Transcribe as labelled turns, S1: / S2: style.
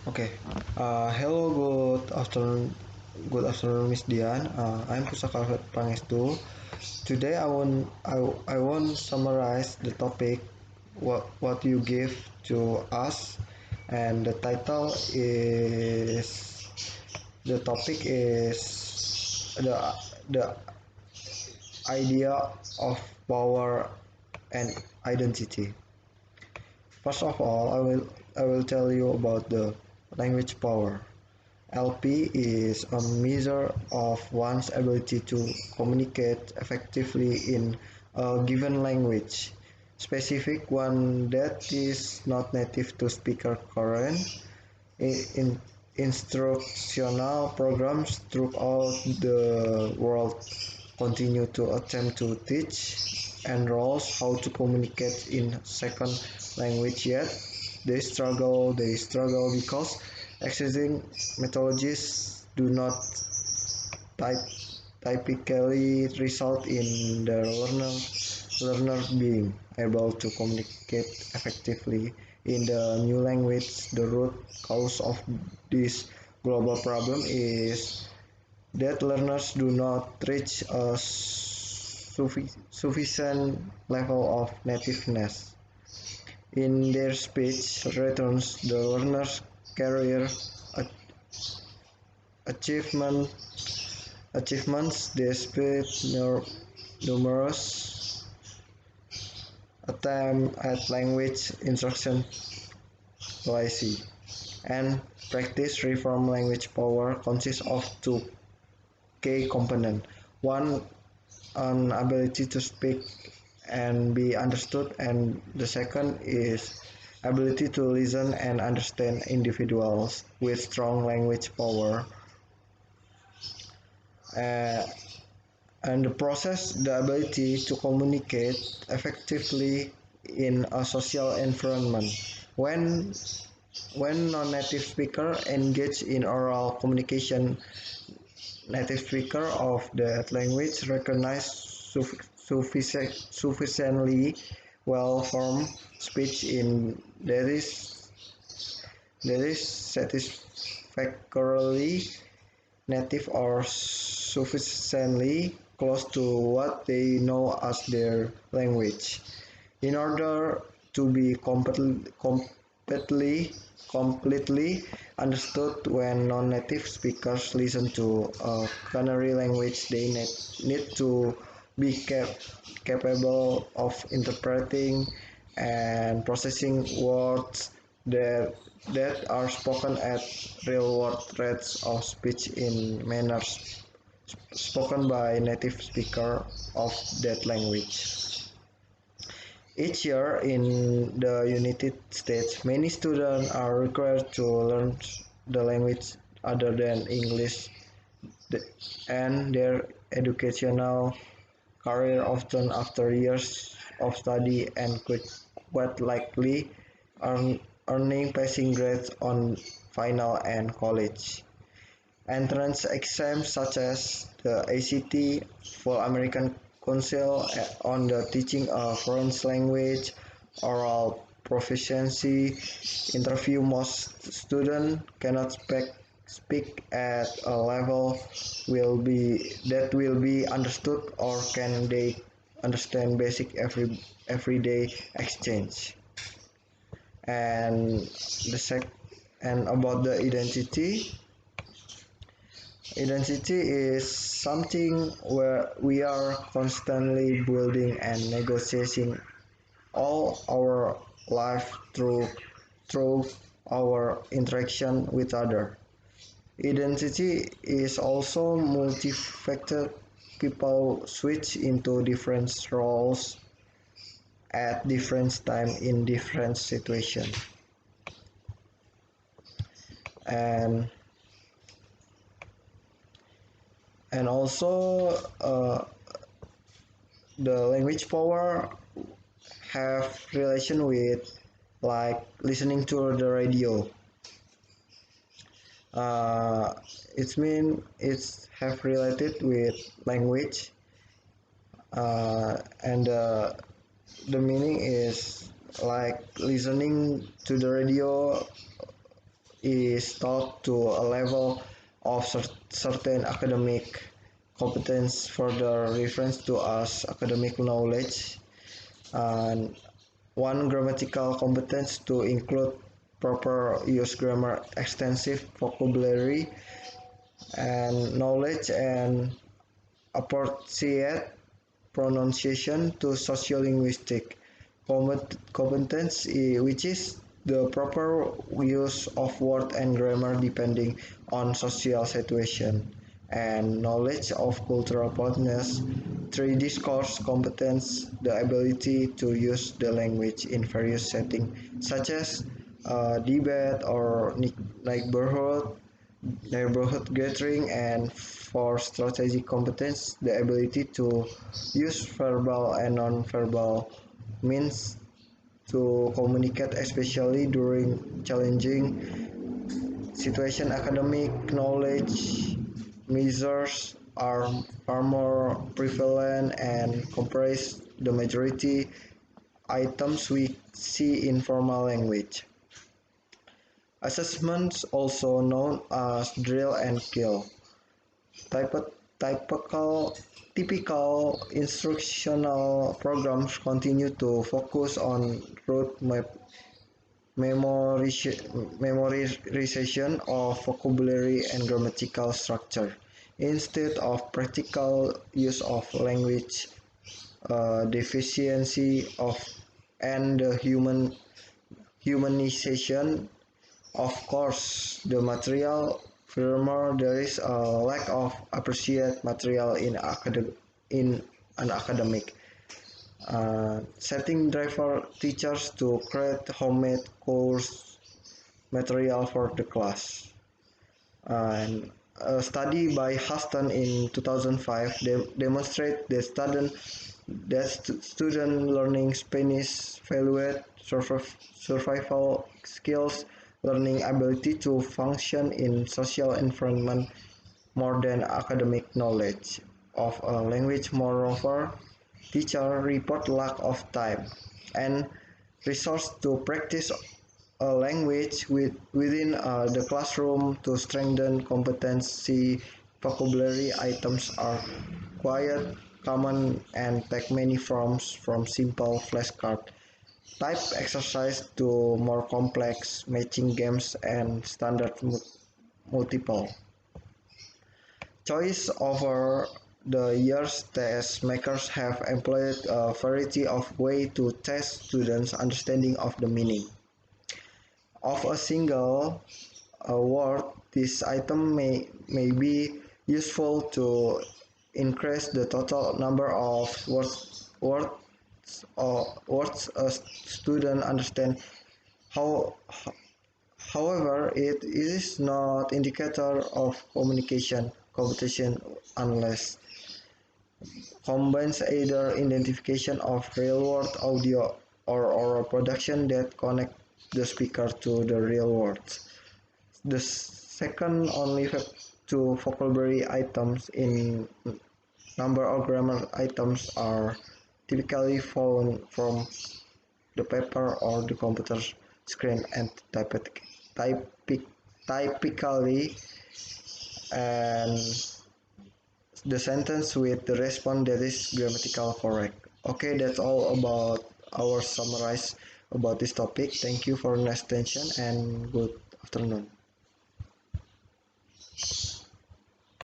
S1: Okay. Hello, good afternoon, Miss Dian. I'm Pusaka Alfayed Pangestu. Today, I want summarize the topic what you give to us, and the topic is the idea of power and identity. First of all, I will tell you about the language power. LP is a measure of one's ability to communicate effectively in a given language, specific one that is not native to speaker current. In instructional programs throughout the world continue to attempt to teach enrolls how to communicate in second language, yet they struggle because existing methodologies do not type, typically result in the learner being able to communicate effectively in the new language. The root cause of this global problem is that learners do not reach a sufficient level of nativeness in their speech returns. The learner's career achievement achievements despite numerous attempts at language instruction policy and practice. Reform language power consists of two key components. One, an ability to speak and be understood, and the second is ability to listen and understand. Individuals with strong language power uh, and the ability to communicate effectively in a social environment. when when non-native speaker engage in oral communication, native speaker of that language recognize sufficiently well-formed speech in that is satisfactorily native or sufficiently close to what they know as their language. In order to be completely understood when non-native speakers listen to a canary language, they need to be capable of interpreting and processing words that are spoken at real world rates of speech in manners spoken by native speaker of that language. Each year in the United States, many students are required to learn the language other than English, and their educational career often after years of study and quite likely earning passing grades on final and college entrance exams such as the ACT, Full American Council on the Teaching a Foreign Language, oral proficiency interview. Most students cannot speak at a level will be understood, or can they understand basic everyday exchange. And the sec and about the identity is something where we are constantly building and negotiating all our life through our interaction with other. Identity is also multifaceted. People switch into different roles at different time in different situations. and and also the language power have relation with like listening to the radio. uh, it's have related with language, and the meaning is like listening to the radio is taught to a level of certain academic competence, further reference to as academic knowledge, and one grammatical competence to include proper use grammar, extensive vocabulary and knowledge, and appropriate pronunciation to sociolinguistic competence, which is the proper use of word and grammar depending on social situation, and knowledge of cultural politeness. Three discourse competence, the ability to use the language in various settings, such as debate or neighborhood neighborhood gathering, and for strategic competence, the ability to use verbal and non-verbal means to communicate, especially during challenging situation. Academic knowledge measures are more prevalent and comprise the majority items we see in formal language. Assessments, also known as drill and kill, typical typical instructional programs continue to focus on rote memorization of vocabulary and grammatical structure instead of practical use of language. Deficiency of and the humanization. Of course, the material. Furthermore, there is a lack of appropriate material in an academic setting, driver teachers to create homemade course material for the class. And a study by Huston in 2005 demonstrates that student learning Spanish valued survival skills, learning ability to function in social environment more than academic knowledge of a language. Moreover, teachers report lack of time and resource to practice a language within the classroom to strengthen competency. Vocabulary items are quite common and take many forms, from simple flashcard type exercise to more complex matching games and standard multiple choice. Over the years, test makers have employed a variety of ways to test students' understanding of the meaning of a single word. This item may be useful to increase the total number of words a student understand. How, However, it is not indicator of communication competition unless combines either identification of real-world audio or oral production that connect the speaker to the real world. The second only to vocabulary items in number of grammar items are typically found from the paper or the computer screen and typically and the sentence with the response that is grammatical correct. Okay, that's all about our summarize about this topic. Thank you for your attention and good afternoon.